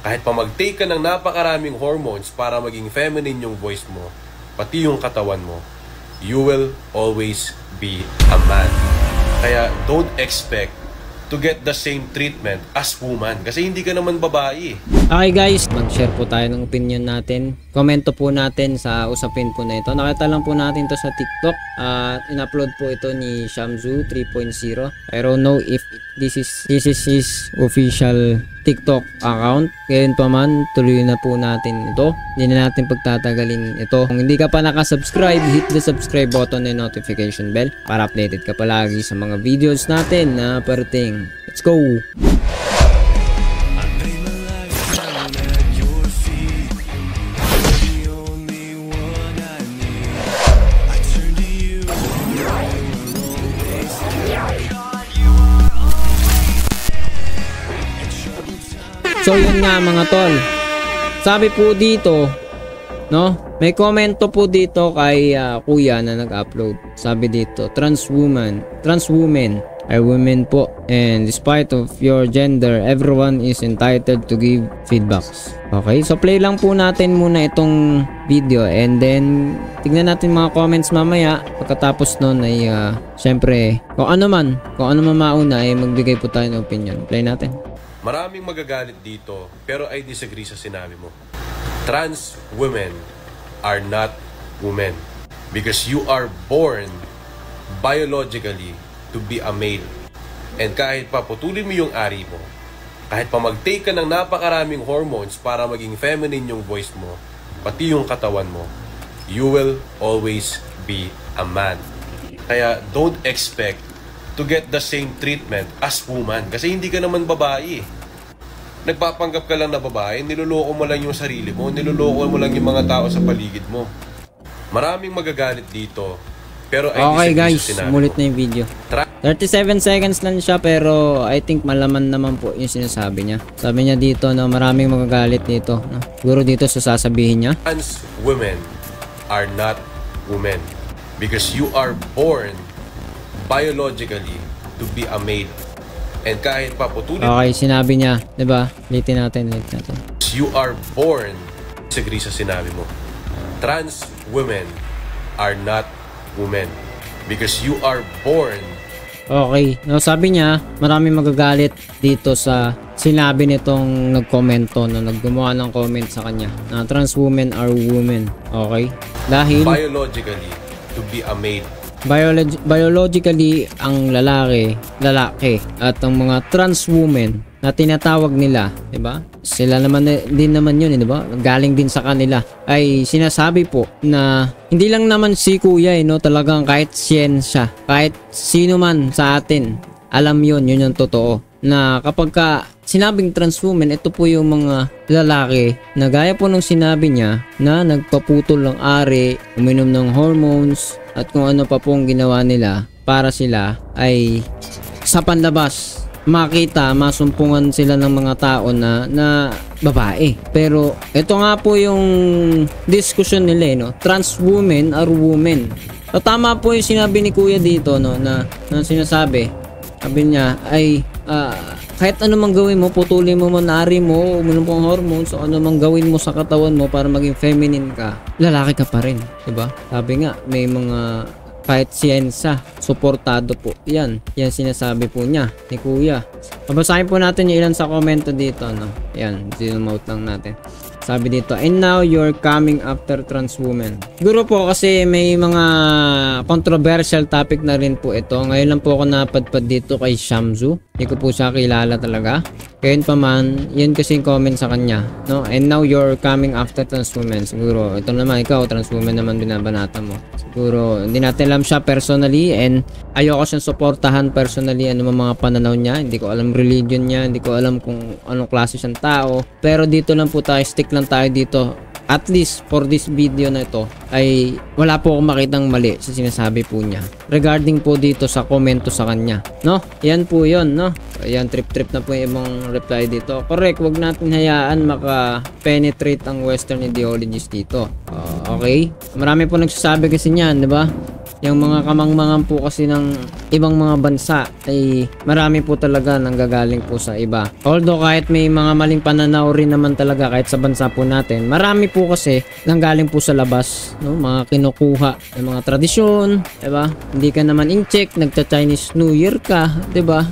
Kahit pa mag-take ka ng napakaraming hormones para maging feminine yung voice mo, pati yung katawan mo, you will always be a man. Kaya don't expect to get the same treatment as woman kasi hindi ka naman babae. Okay guys, mag-share po tayo ng opinion natin. Komento po natin sa usapin po na ito. Nakita lang po natin to sa TikTok at in-upload po ito ni Shamzu 3.0. I don't know if this is his official TikTok account. Ngayon pa man, tuloy na po natin ito. Hindi na natin pagtatagalin ito. Kung hindi ka pa nakasubscribe, hit the subscribe button and notification bell para updated ka palagi sa mga videos natin na parating. Let's go! So yun nga mga tol, sabi po dito, no, may komento po dito kay kuya na nag-upload. Sabi dito, trans women are women po, and despite of your gender, everyone is entitled to give feedbacks. Okay, so play lang po natin muna itong video and then tignan natin mga comments mamaya. Pagkatapos nun ay syempre kung ano man mauna ay magbigay po tayo ng opinion. Play natin. Maraming magagalit dito pero I disagree sa sinabi mo. Trans women are not women because you are born biologically to be a male. And kahit pa putulin mo yung ari mo, kahit pa mag-take ka ng napakaraming hormones para maging feminine yung voice mo, pati yung katawan mo, you will always be a man. Kaya don't expect to get the same treatment as woman kasi hindi ka naman babae. Nagpapanggap ka lang na babae, niloloko mo lang yung sarili mo, niloloko mo lang yung mga tao sa paligid mo. Maraming magagalit dito pero okay guys, mulit na yung video. 37 seconds lang siya pero I think malaman naman po yung sinasabi niya. Sabi niya dito na maraming magagalit dito, no? Siguro dito sa sasabihin niya, trans women are not women because you are born biologically to be a male. And kahit pa putulin, okay, sinabi niya, 'di ba? Litin natin. You are born, disagree sa sinabi mo. Trans women are not women because you are born. Okay, no, sabi niya, maraming magagalit dito sa sinabi nitong nagkomento, no, naggumawa ng comment sa kanya na trans women are women. Okay? Dahil biologically to be a male. Biologically ang lalaki at ang mga trans women na tinatawag nila, 'di ba? Sila naman din naman 'yun, 'di ba? Galing din sa kanila. Ay sinasabi po na hindi lang naman si kuya, no, talagang kahit siyensya, kahit sino man sa atin, alam 'yun yung totoo. Na kapag ka sinabing trans woman, ito po yung mga lalaki na gaya po nung sinabi niya na nagpaputol ng ari, uminom ng hormones at kung ano pa pong ginawa nila para sila ay sa panlabas makita, masumpungan sila ng mga tao na babae. Pero ito nga po yung discussion nila, no? Trans women are women. So, tama po yung sinabi ni kuya dito, no, na sinasabi, sabi niya ay kahit ano mang gawin mo, putulin mo man ari mo, uminom pang hormones, o ano mang gawin mo sa katawan mo para maging feminine ka, lalaki ka pa rin, diba? Sabi nga, may mga kahit siyensya, suportado po. Yan sinasabi po niya ni kuya. Babasahin po natin yung ilan sa komento dito, no? Yan, zoom out lang natin. Sabi dito, and now you're coming after trans women. Siguro po kasi may mga controversial topic na rin po ito. Ngayon lang po ako napadpad dito kay Shamzu. Hindi ko po siya kilala talaga. Ngayon pa man, yun kasi yung comment sa kanya, no? And now you're coming after trans women. Siguro, ito naman, ikaw, trans women naman binabanata mo. Siguro, hindi natin alam siya personally and ayoko siyang suportahan personally ano mga pananaw niya. Hindi ko alam religion niya, hindi ko alam kung anong klase siyang tao. Pero dito lang po tayo, stick lang tayo dito. At least for this video na ito ay wala po akong makitang mali sa sinasabi po niya regarding po dito sa komento sa kanya, no? Yan po yun, no? Ayan, trip na po yung ibang reply dito. Correct, wag natin hayaan maka-penetrate ang western ideologies dito. Okay? Marami po nagsasabi kasi niyan, di ba? Yung mga kamangmangan po kasi ng ibang mga bansa ay marami po talaga nanggagaling po sa iba. Although kahit may mga maling pananaw rin naman talaga kahit sa bansa po natin, marami po kasi nanggaling po sa labas, no? Mga kinukuha ng mga tradisyon, 'di ba? Hindi ka naman in-check, nagta-Chinese New Year ka, 'di ba?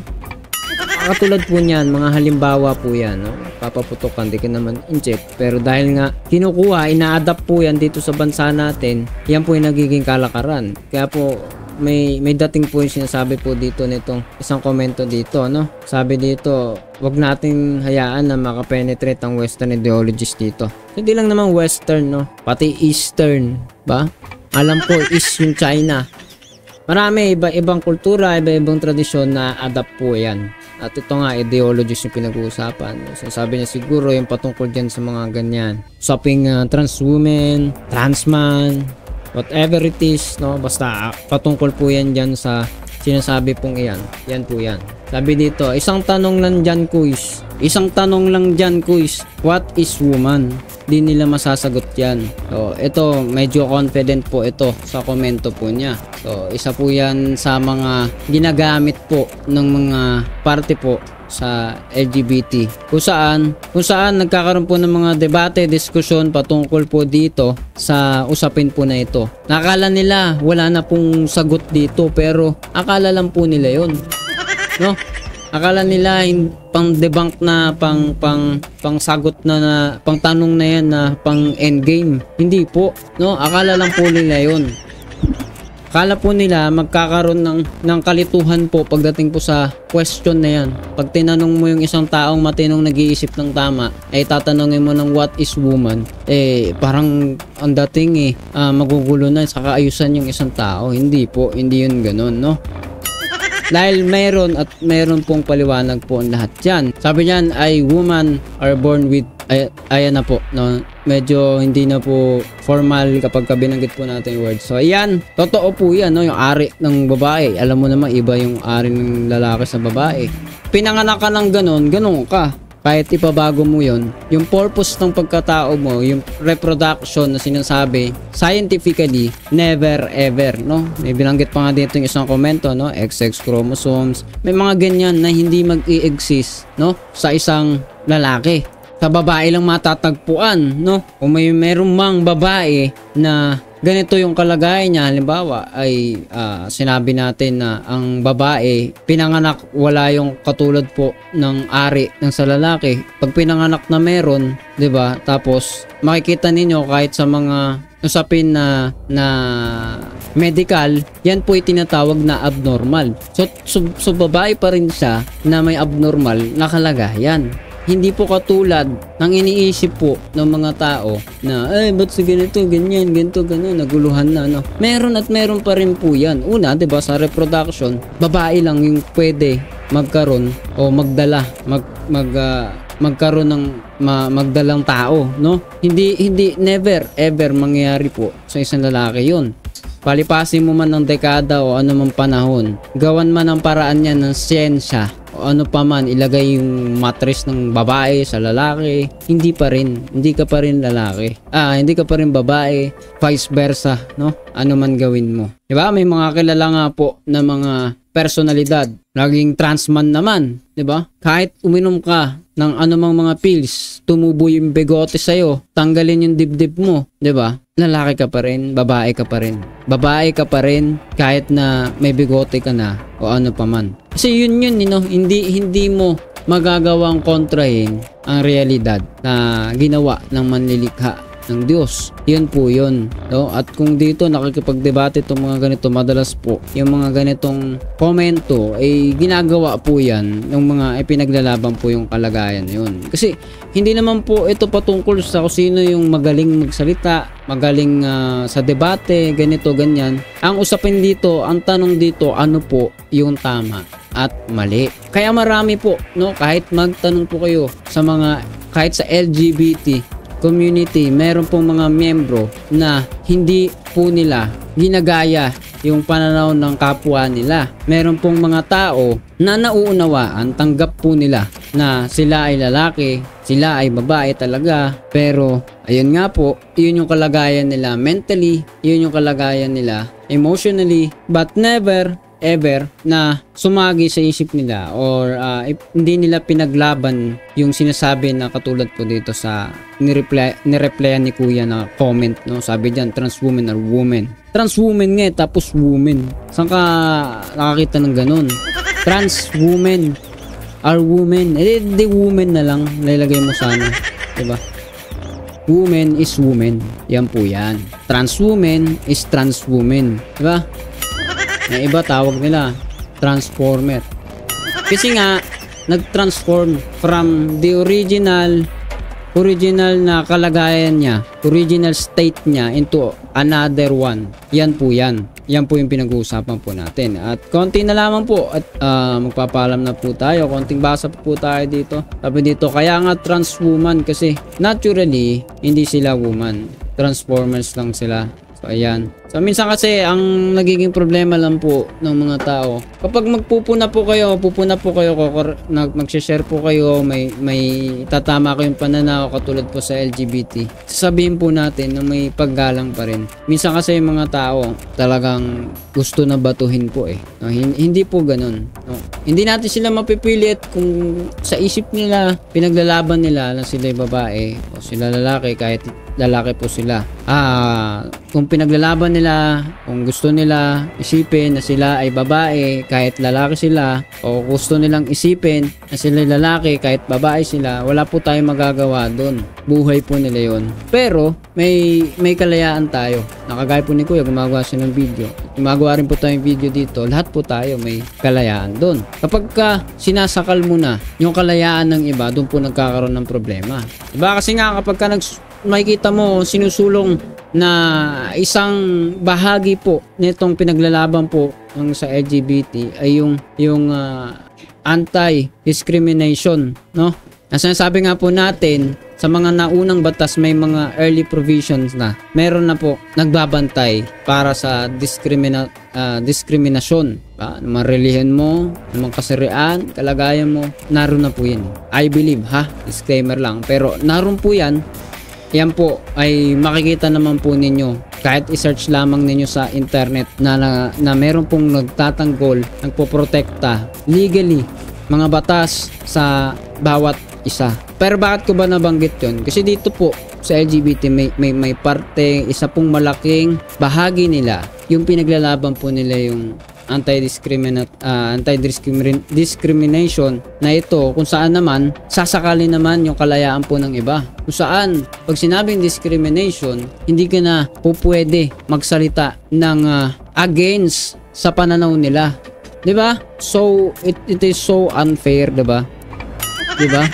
Katulad po niyan, mga halimbawa po yan, no? Papaputokan, di ka naman in-check. Pero dahil nga kinukuha, ina-adapt po yan dito sa bansa natin, yan po yung nagiging kalakaran. Kaya po, may dating po yung sinasabi po dito nitong isang komento dito, no? Sabi dito, wag nating hayaan na makapenetrate ang Western ideologies dito. Hindi lang naman Western, no? Pati Eastern, ba? Alam ko, is yung China. Marami, iba-ibang kultura, iba-ibang tradisyon na adapt po yan. At ito nga, ideologies yung pinag-uusapan. So, sabi niya siguro yung patungkol dyan sa mga ganyan. Usaping trans women, trans man, whatever it is, no? Basta patungkol po yan dyan sa sinasabi pong iyan. Yan po yan. Sabi dito, isang tanong lang dyan, quiz. What is woman? Di nila masasagot yan. So, ito, medyo confident po ito sa komento po niya. So, isa po yan sa mga ginagamit po ng mga party po sa LGBT. Kung saan nagkakaroon po ng mga debate, diskusyon patungkol po dito sa usapin po na ito. Nakala nila wala na pong sagot dito pero akala lang po nila yon, no? Akala nila pang debunk na pang sagot na pang tanong na yan na pang endgame. Hindi po, no? Akala lang po nila yon. Akala po nila magkakaroon ng kalituhan po pagdating po sa question na yan. Pag tinanong mo yung isang taong matinong nag-iisip ng tama, ay tatanungin mo ng what is woman, parang ang dating magugulo na saka ayusan yung isang tao. Hindi po, hindi yun ganun, no? Dahil mayroon pong paliwanag po ang lahat yan. Sabi niyan ay woman are born with, ayan na po, no? Medyo hindi na po formal kapag binanggit po natin yung word. So ayan, totoo po yan, no? Yung ari ng babae, alam mo naman iba yung ari ng lalaki sa babae. Pinanganak ka ng ganon ka. Kahit ipabago mo yon, yung purpose ng pagkatao mo, yung reproduction na sinasabi, scientifically, never ever, no? May binanggit pa nga dito yung isang komento, no? XX chromosomes. May mga ganyan na hindi mag-i-exist, no? Sa isang lalaki. Sa babae lang matatagpuan, no? Kung meron mang babae na ganito yung kalagayan niya, halimbawa ay sinabi natin na ang babae pinanganak wala yung katulad po ng ari ng sa lalaki. Pag pinanganak na meron, 'di ba? Tapos makikita ninyo kahit sa mga usapin na medical, yan po ay tinatawag na abnormal. So babae pa rin siya na may abnormal na kalagayan. Hindi po katulad ng iniisip po ng mga tao na ba't sa ganito, ganyan, ganito, ganyan, naguluhan na, no? Meron at meron pa rin po yan. Una, 'di ba, sa reproduction, babae lang yung pwede magkaroon o magdala, magkaroon ng magdalang tao, no? Hindi never ever mangyayari po sa isang lalaki 'yon. Palipasin mo man ng dekada o anumang panahon, gawan man ang paraan niya ng siyensya o ano pa man, ilagay yung mattress ng babae sa lalaki, hindi ka pa rin lalaki. Hindi ka pa rin babae, vice versa, no? Ano man gawin mo. Diba? May mga kilala nga po na mga personalidad, laging trans man naman, diba? Kahit uminom ka ng anumang mga pills, tumubo yung bigote sa'yo, tanggalin yung dibdib mo, diba? Lalaki ka pa rin, babae ka pa rin. Babae ka pa rin kahit na may bigote ka na o ano pa man. Kasi yun, you know, hindi mo magagawang kontrahin ang realidad na ginawa ng manlilikha ng Diyos. Yun po yun, no? At kung dito nakikipagdebate itong mga ganito, madalas po yung mga ganitong komento ay ginagawa po yan ng mga ipinaglalaban po yung kalagayan na yun. Kasi hindi naman po ito patungkol sa kung sino yung magaling magsalita, magaling sa debate, ganito, ganyan. Ang usapin dito, ang tanong dito, ano po yung tama at mali. Kaya marami po, no? Kahit magtanong po kayo sa mga, kahit sa LGBT community, meron pong mga miyembro na hindi po nila ginagaya yung pananaw ng kapwa nila. Meron pong mga tao na nauunawaan, tanggap po nila na sila ay lalaki sila ay babae talaga, pero ayun nga po, yun yung kalagayan nila mentally, yun yung kalagayan nila emotionally, but never ever na sumagi sa isip nila or hindi nila pinaglaban yung sinasabi na katulad po dito sa nireplyan ni Kuya na comment, no? Sabi diyan, trans women are women. Trans women nga tapos women. Saan ka nakakita ng ganun? Trans women are women. Di women na lang nilagay mo sana, 'di ba? Woman is woman. Yan po yan. Trans woman is trans woman, 'di ba? Yung iba tawag nila transformer. Kasi nga nag-transform from the original na kalagayan niya, original state niya into another one. Yan po yan. Yan po yung pinag-uusapan po natin. At konti na lamang po at magpapaalam na po tayo. Konting basa po tayo dito. Sabi dito, kaya nga trans woman kasi naturally hindi sila woman. Transformers lang sila. So ayan. So minsan kasi ang nagiging problema lang po ng mga tao, kapag magpupuna po kayo, mag-share po kayo, may tatama kayong pananaw katulad po sa LGBT, sasabihin po natin na may paggalang pa rin. Minsan kasi yung mga tao talagang gusto na batuhin po eh. No, hindi po ganun. No, hindi natin sila mapipilit kung sa isip nila, pinaglalaban nila na sila babae o sila lalaki, kahit lalaki po sila. Kung pinaglalaban nila, kung gusto nila isipin na sila ay babae kahit lalaki sila, o gusto nilang isipin na sila lalaki kahit babae sila, wala po tayong magagawa doon. Buhay po nila yon. Pero may kalayaan tayo. Nakagaya po ni Kuya, gumagawa siya ng video. Gumagawa rin po tayong video dito. Lahat po tayo may kalayaan doon. Kapag sinasakal mo na yung kalayaan ng iba, doon po nagkakaroon ng problema. Diba? Kasi nga kapag makikita mo sinusulong na isang bahagi po nitong pinaglalaban po ng sa LGBT ay yung anti-discrimination, no? Nasasabi nga po natin sa mga naunang batas may mga early provisions na meron na po nagbabantay para sa diskriminasyon. Naman relihiyon mo, naman kasarian, kalagayan mo, naroon na po yan. I believe, disclaimer lang, pero naroon po yan. Yan po ay makikita naman po ninyo kahit i-search lamang ninyo sa internet na meron pong nagtatanggol, nagpoprotekta legally mga batas sa bawat isa. Pero bakit ko ba nabanggit yun? Kasi dito po sa LGBT may parte, isa pong malaking bahagi nila, yung pinaglalaban po nila yung anti-discrimination na ito, kung saan naman sasakali naman yung kalayaan po ng iba. Kung saan pag sinabing discrimination, hindi ka na po pwede magsalita ng against sa pananaw nila. 'Di ba? So it is so unfair, 'di ba? 'Di ba?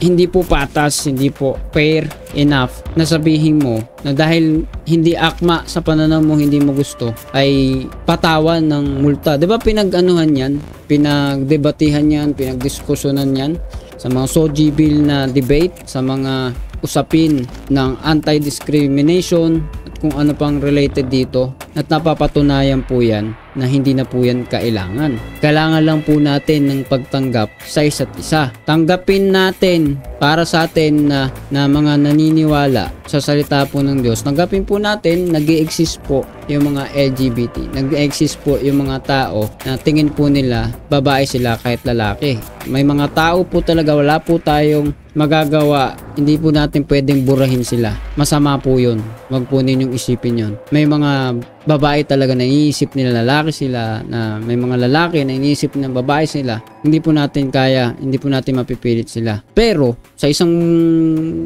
Hindi po patas, hindi po fair enough na sabihin mo na dahil hindi akma sa pananaw mo, hindi mo gusto, ay patawan ng multa. Diba pinag-anuhan yan? Pinagdebatihan yan, pinagdiskusyonan yan sa mga SOGI bill na debate, sa mga usapin ng anti-discrimination at kung ano pang related dito, at napapatunayan po yan na hindi na po yan kailangan. Kailangan lang po natin ng pagtanggap sa isa't isa. Tanggapin natin para sa atin na mga naniniwala sa salita po ng Diyos. Tanggapin po natin nag-i-exist po yung mga LGBT. Nag-i-exist po yung mga tao na tingin po nila babae sila kahit lalaki. May mga tao po talaga, wala po tayong magagawa. Hindi po natin pwedeng burahin sila. Masama po yun. Wag po ninyong isipin yun. May mga babae talaga na iniisip nila lalaki sila, na may mga lalaki na iniisip na babae sila. Hindi po natin kaya, hindi po natin mapipilit sila. Pero sa isang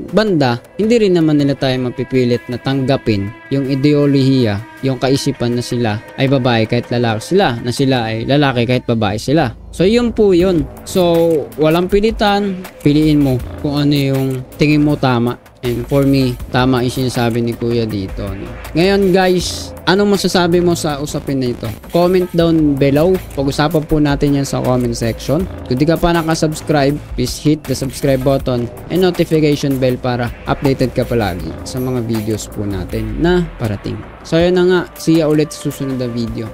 banda, hindi rin naman nila tayo mapipilit na tanggapin yung ideolohiya, yung kaisipan na sila ay babae kahit lalaki sila, na sila ay lalaki kahit babae sila. So yun po yun. So walang pilitan, piliin mo kung ano yung tingin mo tama. And for me, tama yung sinasabi ni Kuya dito. Ngayon guys, anong masasabi mo sa usapin na ito? Comment down below. Pag-usapan po natin yan sa comment section. Kung di ka pa nakasubscribe, please hit the subscribe button and notification bell para updated ka palagi sa mga videos po natin na parating. So yun na nga, see ya ulit sa susunod na video.